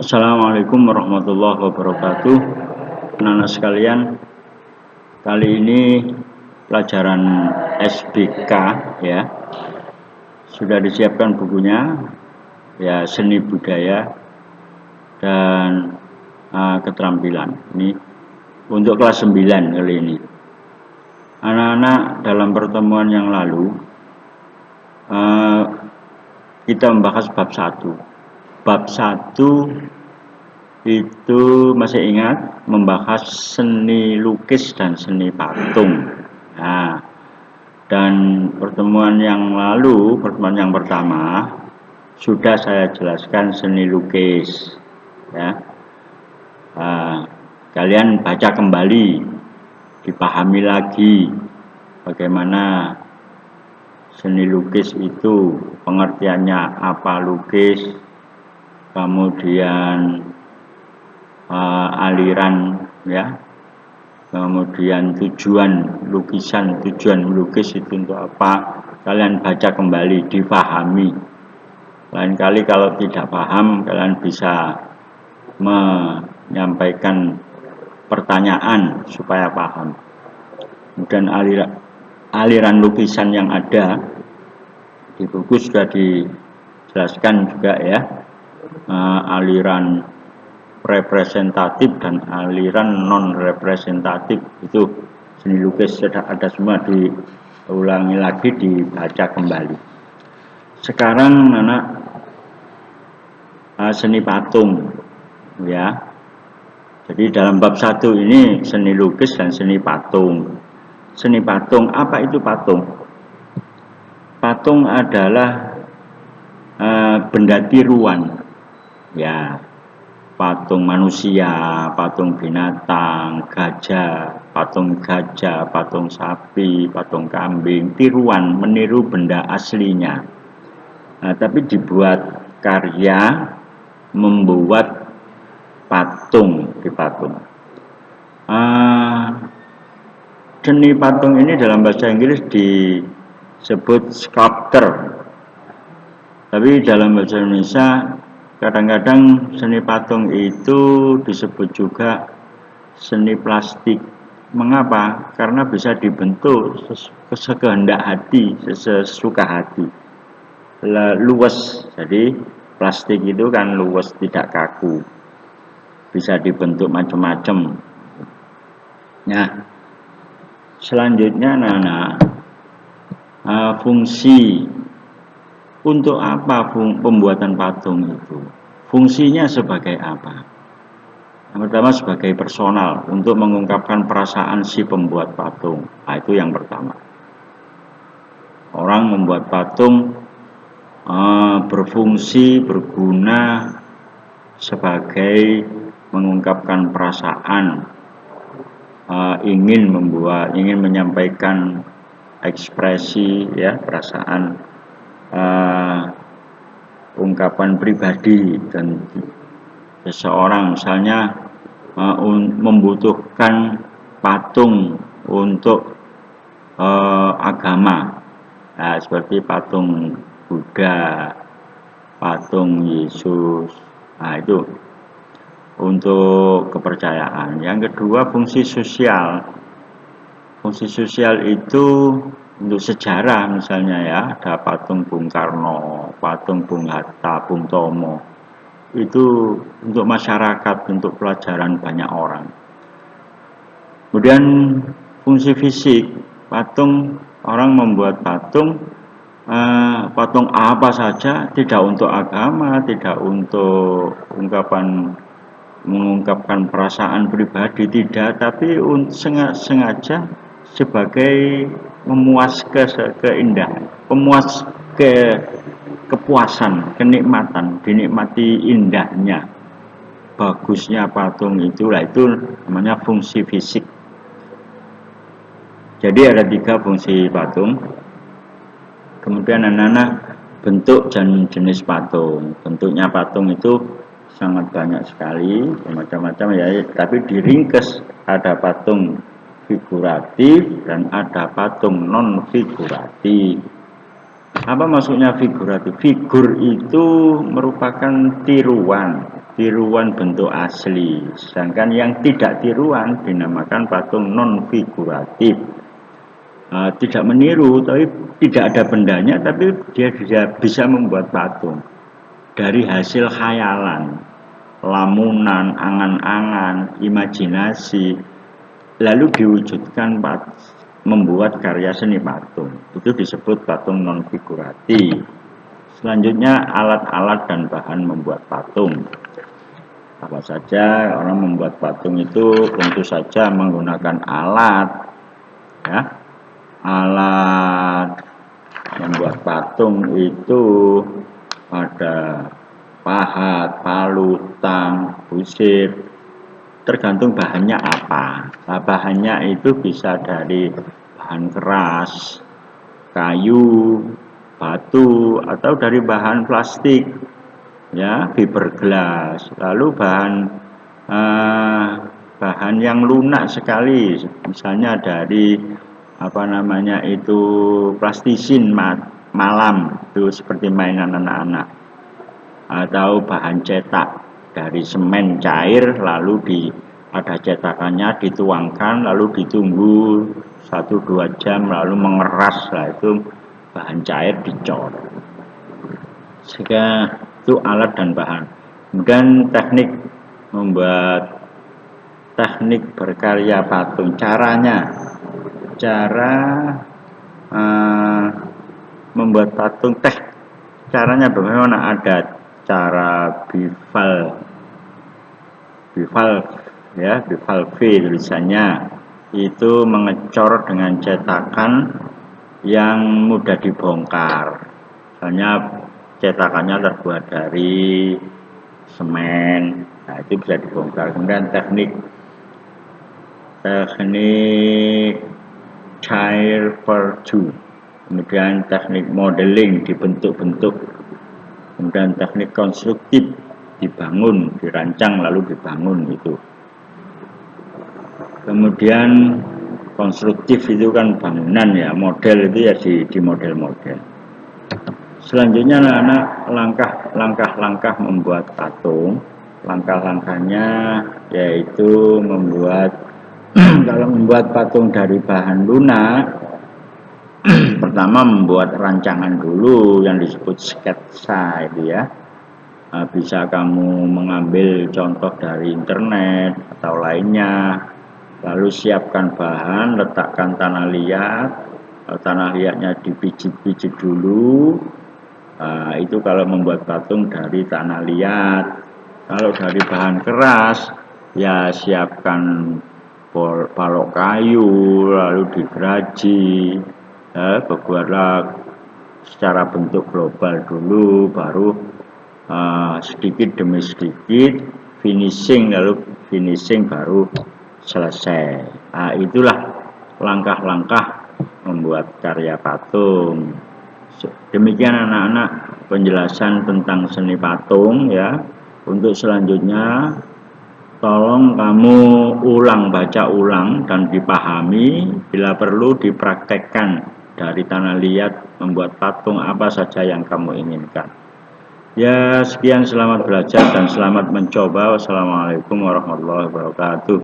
Assalamualaikum warahmatullahi wabarakatuh. Anak-anak sekalian, kali ini pelajaran SBK ya. Sudah disiapkan bukunya ya, seni budaya dan keterampilan. Ini untuk kelas 9 kali ini. Anak-anak, dalam pertemuan yang lalu kita membahas bab 1. Bab 1 itu masih ingat, membahas seni lukis dan seni patung. Nah, dan pertemuan yang lalu, pertemuan yang pertama, sudah saya jelaskan seni lukis ya. Kalian baca kembali, dipahami lagi bagaimana seni lukis itu, pengertiannya apa lukis, kemudian aliran ya, kemudian tujuan lukisan, tujuan melukis itu untuk apa. Kalian baca kembali, dipahami. Lain kali kalau tidak paham, kalian bisa menyampaikan pertanyaan supaya paham. Kemudian aliran lukisan yang ada di buku sudah dijelaskan juga ya, aliran representatif dan aliran non representatif. Itu seni lukis sudah ada semua, diulangi lagi, dibaca kembali. Sekarang anak, seni patung ya. Jadi dalam bab 1 ini seni lukis dan seni patung. Seni patung, apa itu patung? Patung adalah benda tiruan ya, patung manusia, patung binatang, patung gajah, patung sapi, patung kambing, tiruan, meniru benda aslinya. Nah, tapi dibuat karya, membuat patung di patung. Seni patung ini dalam bahasa Inggris disebut sculptor, tapi dalam bahasa Indonesia kadang-kadang seni patung itu disebut juga seni plastik. Mengapa? Karena bisa dibentuk sekehendak hati, sesuka hati, luwes. Jadi plastik itu kan luwes, tidak kaku, bisa dibentuk macam-macam. Nah, selanjutnya anak-anak, fungsi untuk apa pembuatan patung itu? Fungsinya sebagai apa? Yang pertama sebagai personal, untuk mengungkapkan perasaan si pembuat patung. Nah, itu yang pertama. Orang membuat patung berfungsi, berguna sebagai mengungkapkan perasaan, ingin menyampaikan ekspresi ya, perasaan, ungkapan pribadi. Dan seseorang misalnya membutuhkan patung untuk agama, nah, seperti patung Buddha, patung Yesus. Nah, itu untuk kepercayaan. Yang kedua, fungsi sosial. Fungsi sosial itu untuk sejarah, misalnya ya, ada patung Bung Karno, patung Bung Hatta, Bung Tomo. Itu untuk masyarakat, untuk pelajaran banyak orang. Kemudian fungsi fisik, patung, orang membuat patung, patung apa saja, tidak untuk agama, tidak untuk mengungkapkan perasaan pribadi, tidak, tapi sengaja sebagai memuas keindahan, pemuas kepuasan, kenikmatan, dinikmati indahnya, bagusnya patung itulah, itu namanya fungsi fisik. Jadi ada 3 fungsi patung. Kemudian anak-anak, bentuk dan jenis patung. Bentuknya patung itu sangat banyak sekali, macam-macam ya, tapi diringkas, ada patung figuratif dan ada patung non figuratif. Apa maksudnya figuratif? Figur itu merupakan tiruan, tiruan bentuk asli. Sedangkan yang tidak tiruan dinamakan patung non figuratif. Tidak meniru, tapi tidak ada bendanya, tapi dia bisa membuat patung dari hasil khayalan, lamunan, angan-angan, imajinasi, lalu diwujudkan membuat karya seni patung. Itu disebut patung non figuratif. Selanjutnya alat-alat dan bahan membuat patung. Apa saja orang membuat patung itu tentu saja menggunakan alat, ya. Alat membuat patung itu ada pahat, palu, tang, busir, tergantung bahannya apa. Nah, bahannya itu bisa dari bahan keras, kayu, batu, atau dari bahan plastik, ya, fiberglass. Lalu bahan yang lunak sekali, misalnya dari plastisin malam, itu seperti mainan anak-anak, atau bahan cetak dari semen cair, lalu ada cetakannya, dituangkan, lalu ditunggu 1-2 jam, lalu mengeras, lah itu bahan cair dicor. Sehingga itu alat dan bahan. Kemudian teknik berkarya patung, cara membuat patung, caranya bagaimana? Ada cara bivalve tulisannya, itu mengecor dengan cetakan yang mudah dibongkar. Misalnya cetakannya terbuat dari semen, nah itu bisa dibongkar. Kemudian teknik cair perju, kemudian teknik modeling, dibentuk-bentuk, kemudian teknik konstruktif, dibangun, dirancang lalu dibangun itu. Kemudian konstruktif itu kan bangunan, ya, model itu ya di model-model. Selanjutnya langkah-langkah membuat patung. Langkah-langkahnya yaitu kalau membuat patung dari bahan lunak, pertama membuat rancangan dulu yang disebut sketsa itu, ya. Bisa kamu mengambil contoh dari internet atau lainnya. Lalu siapkan bahan, letakkan tanah liat, tanah liatnya dipijit-pijit dulu. Itu kalau membuat patung dari tanah liat. Kalau dari bahan keras, ya siapkan balok kayu, lalu digeraji, buatlah secara bentuk global dulu, baru sedikit demi sedikit finishing, lalu finishing baru selesai. Nah, itulah langkah-langkah membuat karya patung. Demikian anak-anak penjelasan tentang seni patung, ya. Untuk selanjutnya tolong kamu baca ulang dan dipahami, bila perlu dipraktekkan dari tanah liat membuat patung apa saja yang kamu inginkan. Ya, sekian, selamat belajar dan selamat mencoba. Wassalamualaikum warahmatullahi wabarakatuh.